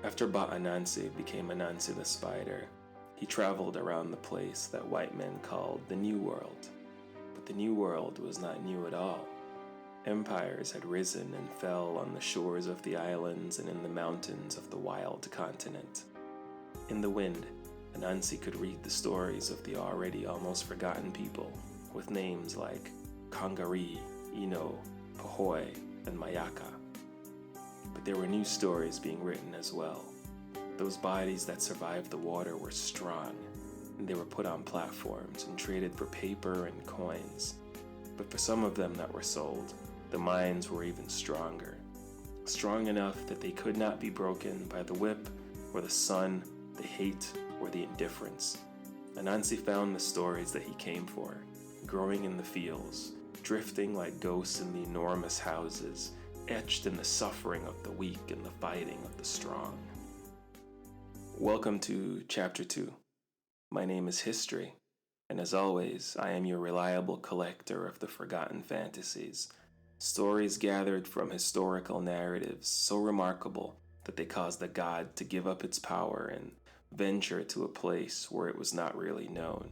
After Anansi became Anansi the spider, he traveled around the place that white men called the New World. But the New World was not new at all. Empires had risen and fell on the shores of the islands and in the mountains of the wild continent. In the wind, Anansi could read the stories of the already almost forgotten people, with names like Kangari, Ino, Pahoy, and Mayaka. But there were new stories being written as well. Those bodies that survived the water were strong, and they were put on platforms and traded for paper and coins. But for some of them that were sold, the minds were even stronger. Strong enough that they could not be broken by the whip, or the sun, the hate, or the indifference. Anansi found the stories that he came for, growing in the fields, drifting like ghosts in the enormous houses, etched in the suffering of the weak and the fighting of the strong. Welcome to Chapter 2. My name is History, and as always, I am your reliable collector of the forgotten fantasies, stories gathered from historical narratives so remarkable that they caused the god to give up its power and venture to a place where it was not really known.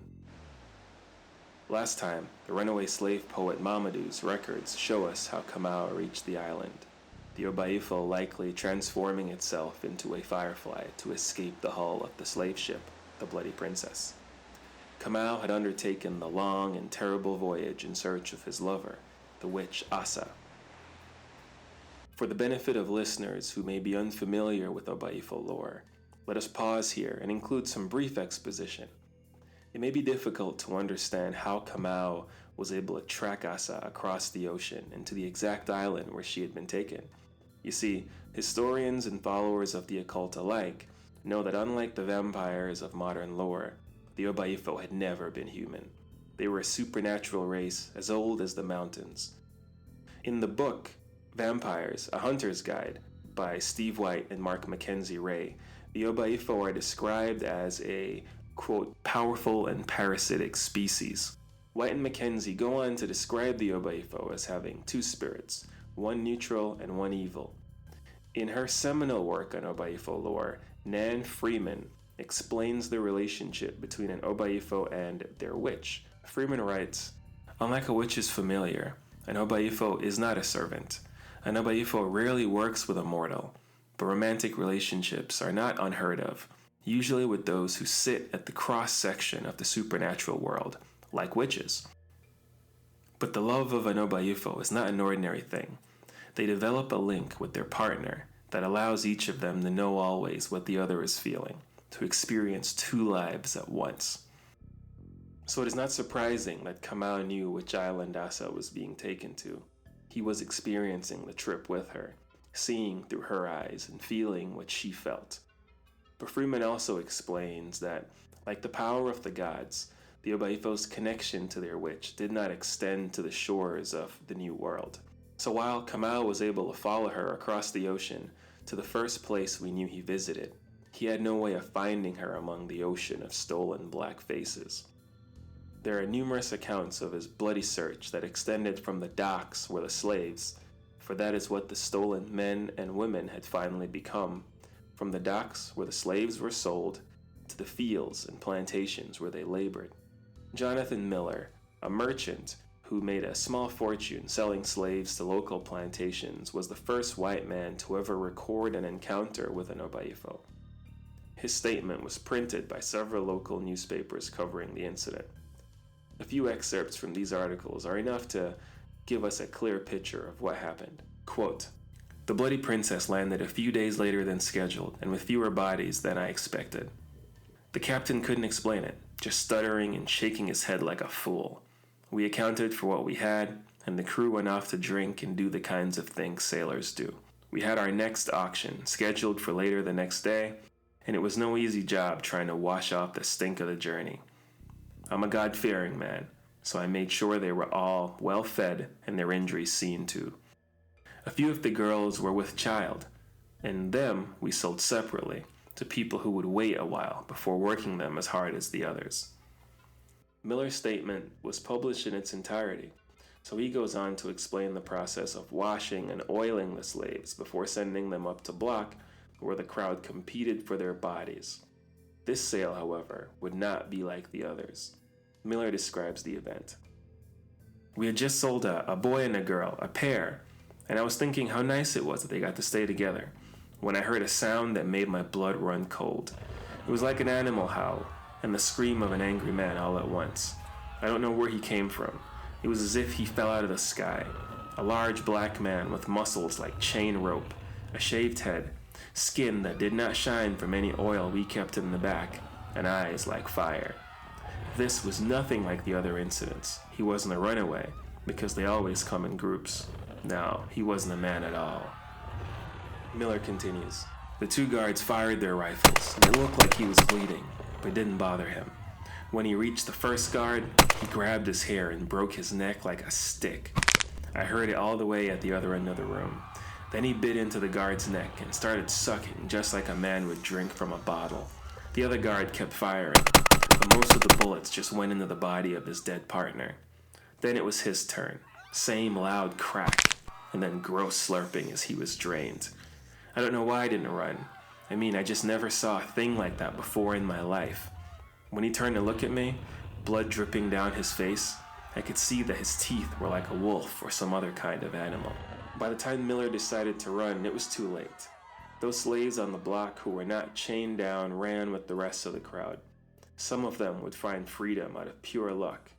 Last time, the runaway slave poet Mamadou's records show us how Kamau reached the island, the Obaifo likely transforming itself into a firefly to escape the hull of the slave ship, the Bloody Princess. Kamau had undertaken the long and terrible voyage in search of his lover, the witch Asa. For the benefit of listeners who may be unfamiliar with Obaifo lore, let us pause here and include some brief exposition. It may be difficult to understand how Kamau was able to track Asa across the ocean and to the exact island where she had been taken. You see, historians and followers of the occult alike know that unlike the vampires of modern lore, the Obaifo had never been human. They were a supernatural race as old as the mountains. In the book, Vampires, A Hunter's Guide, by Steve White and Mark Mackenzie Ray, the Obaifo are described as a, quote, powerful and parasitic species. White and Mackenzie go on to describe the Obaifo as having two spirits, one neutral and one evil. In her seminal work on Obaifo lore, Nan Freeman explains the relationship between an Obaifo and their witch. Freeman writes, "Unlike a witch's familiar, an Obaifo is not a servant. An Obaifo rarely works with a mortal, but romantic relationships are not unheard of, usually with those who sit at the cross-section of the supernatural world, like witches. But the love of an Obaifo is not an ordinary thing. They develop a link with their partner that allows each of them to know always what the other is feeling, to experience two lives at once." So it is not surprising that Kamau knew which island Asa was being taken to. He was experiencing the trip with her, seeing through her eyes and feeling what she felt. But Freeman also explains that, like the power of the gods, the Obaifo's connection to their witch did not extend to the shores of the New World. So while Kamau was able to follow her across the ocean to the first place we knew he visited, he had no way of finding her among the ocean of stolen black faces. There are numerous accounts of his bloody search that extended from the docks where the slaves, for that is what the stolen men and women had finally become, from the docks where the slaves were sold to the fields and plantations where they labored. Jonathan Miller, a merchant who made a small fortune selling slaves to local plantations, was the first white man to ever record an encounter with an Obaifo. His statement was printed by several local newspapers covering the incident. A few excerpts from these articles are enough to give us a clear picture of what happened. Quote, "The Bloody Princess landed a few days later than scheduled and with fewer bodies than I expected. The captain couldn't explain it, just stuttering and shaking his head like a fool. We accounted for what we had, and the crew went off to drink and do the kinds of things sailors do. We had our next auction scheduled for later the next day, and it was no easy job trying to wash off the stink of the journey. I'm a God-fearing man, so I made sure they were all well fed and their injuries seen to. A few of the girls were with child, and them we sold separately to people who would wait a while before working them as hard as the others." Miller's statement was published in its entirety, so he goes on to explain the process of washing and oiling the slaves before sending them up to block where the crowd competed for their bodies. This sale, however, would not be like the others. Miller describes the event. We had just sold a boy and a girl, a pair, and I was thinking how nice it was that they got to stay together when I heard a sound that made my blood run cold. It was like an animal howl and the scream of an angry man all at once. I don't know where he came from. It was as if he fell out of the sky. A large black man with muscles like chain rope, a shaved head, skin that did not shine from any oil we kept in the back, and eyes like fire. This was nothing like the other incidents. He wasn't a runaway, because they always come in groups. No, he wasn't a man at all. Miller continues. The two guards fired their rifles, and it looked like he was bleeding, but it didn't bother him. When he reached the first guard, he grabbed his hair and broke his neck like a stick. I heard it all the way at the other end of the room. Then he bit into the guard's neck and started sucking just like a man would drink from a bottle. The other guard kept firing, but most of the bullets just went into the body of his dead partner. Then it was his turn. Same loud crack, and then gross slurping as he was drained. I don't know why I didn't run. I just never saw a thing like that before in my life. When he turned to look at me, blood dripping down his face, I could see that his teeth were like a wolf or some other kind of animal. By the time Miller decided to run, it was too late. Those slaves on the block who were not chained down ran with the rest of the crowd. Some of them would find freedom out of pure luck.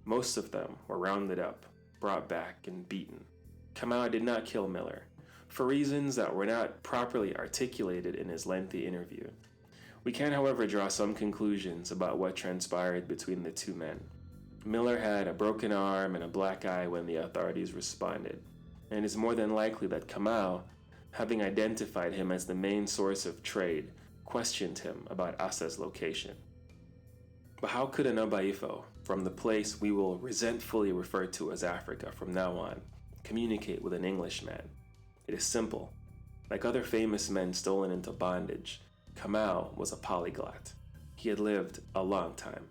Most of them were rounded up, brought back, and beaten. Kamau did not kill Miller, for reasons that were not properly articulated in his lengthy interview. We can, however, draw some conclusions about what transpired between the two men. Miller had a broken arm and a black eye when the authorities responded, and it is more than likely that Kamau, having identified him as the main source of trade, questioned him about Asa's location. But how could an Obaifo, from the place we will resentfully refer to as Africa from now on, communicate with an Englishman? It is simple. Like other famous men stolen into bondage, Kamau was a polyglot. He had lived a long time.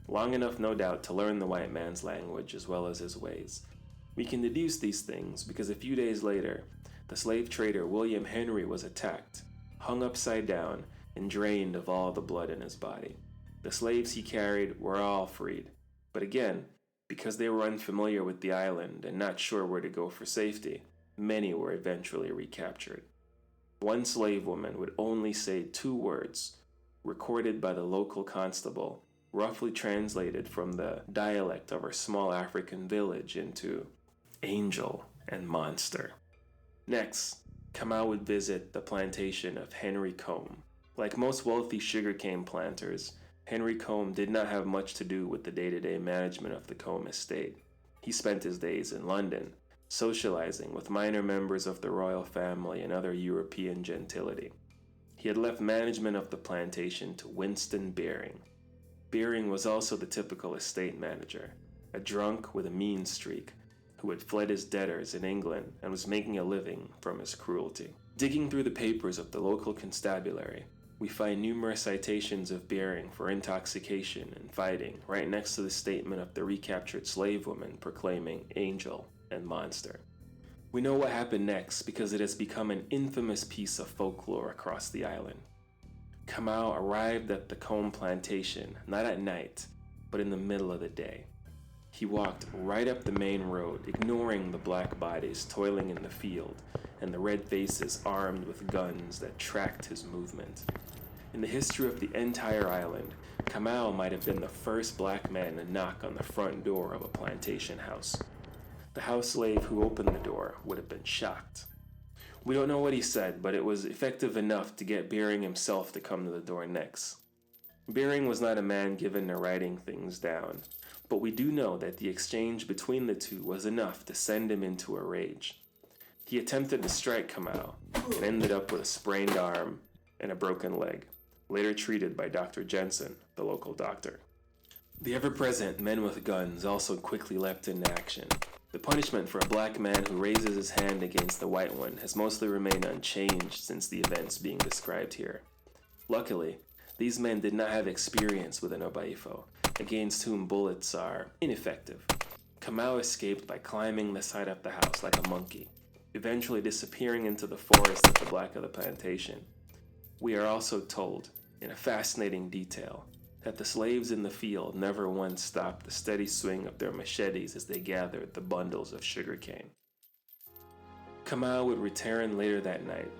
Long enough, no doubt, to learn the white man's language as well as his ways. We can deduce these things because a few days later, the slave trader William Henry was attacked, hung upside down, and drained of all the blood in his body. The slaves he carried were all freed, but again, because they were unfamiliar with the island and not sure where to go for safety, many were eventually recaptured. One slave woman would only say 2 words, recorded by the local constable, roughly translated from the dialect of her small African village into angel and monster. Next, Kamau would visit the plantation of Henry Combe. Like most wealthy sugarcane planters, Henry Combe did not have much to do with the day-to-day management of the Combe estate. He spent his days in London, socializing with minor members of the royal family and other European gentility. He had left management of the plantation to Winston Beering. Beering was also the typical estate manager, a drunk with a mean streak, who had fled his debtors in England and was making a living from his cruelty. Digging through the papers of the local constabulary, we find numerous citations of Beering for intoxication and fighting right next to the statement of the recaptured slave woman proclaiming angel and monster. We know what happened next because it has become an infamous piece of folklore across the island. Kamau arrived at the Combe plantation not at night, but in the middle of the day. He walked right up the main road, ignoring the black bodies toiling in the field and the red faces armed with guns that tracked his movement. In the history of the entire island, Kamau might have been the first black man to knock on the front door of a plantation house. The house slave who opened the door would have been shocked. We don't know what he said, but it was effective enough to get Beering himself to come to the door next. Beering was not a man given to writing things down, but we do know that the exchange between the two was enough to send him into a rage. He attempted to strike Kamau and ended up with a sprained arm and a broken leg, later treated by Dr. Jensen, the local doctor. The ever-present men with guns also quickly leapt into action. The punishment for a black man who raises his hand against the white one has mostly remained unchanged since the events being described here. Luckily, these men did not have experience with an Obaifo, against whom bullets are ineffective. Kamau escaped by climbing the side of the house like a monkey, eventually disappearing into the forest at the back of the plantation. We are also told, in a fascinating detail, that the slaves in the field never once stopped the steady swing of their machetes as they gathered the bundles of sugarcane. Kamau would return later that night.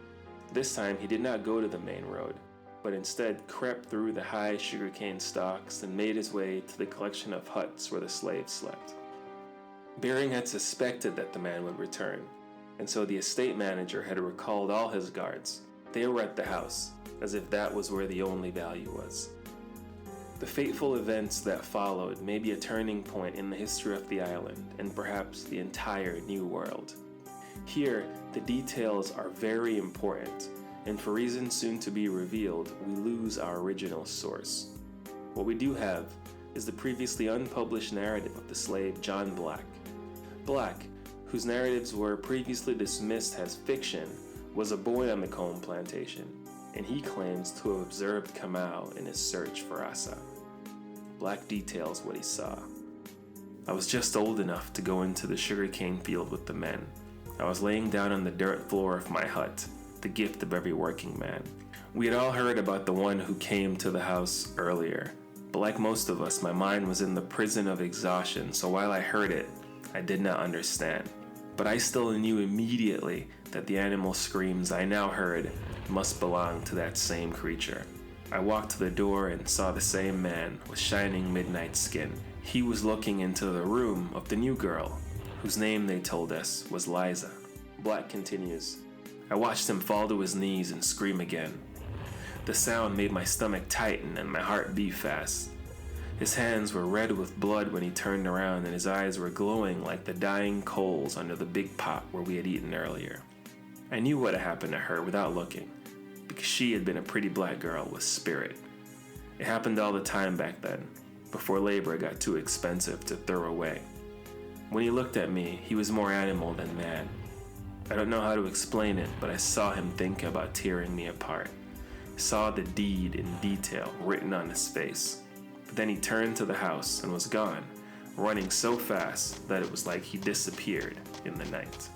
This time he did not go to the main road, but instead crept through the high sugarcane stalks and made his way to the collection of huts where the slaves slept. Bering had suspected that the man would return, and so the estate manager had recalled all his guards. They were at the house, as if that was where the only value was. The fateful events that followed may be a turning point in the history of the island and perhaps the entire New World. Here, the details are very important, and for reasons soon to be revealed, we lose our original source. What we do have is the previously unpublished narrative of the slave John Black. Black, whose narratives were previously dismissed as fiction, was a boy on the Combe plantation, and he claims to have observed Kamau in his search for Asa. Black details what he saw. I was just old enough to go into the sugarcane field with the men. I was laying down on the dirt floor of my hut, the gift of every working man. We had all heard about the one who came to the house earlier, but like most of us, my mind was in the prison of exhaustion, so while I heard it, I did not understand. But I still knew immediately that the animal screams I now heard must belong to that same creature. I walked to the door and saw the same man with shining midnight skin. He was looking into the room of the new girl, whose name they told us was Liza. Black continues, I watched him fall to his knees and scream again. The sound made my stomach tighten and my heart beat fast. His hands were red with blood when he turned around, and his eyes were glowing like the dying coals under the big pot where we had eaten earlier. I knew what had happened to her without looking, because she had been a pretty black girl with spirit. It happened all the time back then, before labor got too expensive to throw away. When he looked at me, he was more animal than man. I don't know how to explain it, but I saw him think about tearing me apart. I saw the deed in detail written on his face. But then he turned to the house and was gone, running so fast that it was like he disappeared in the night.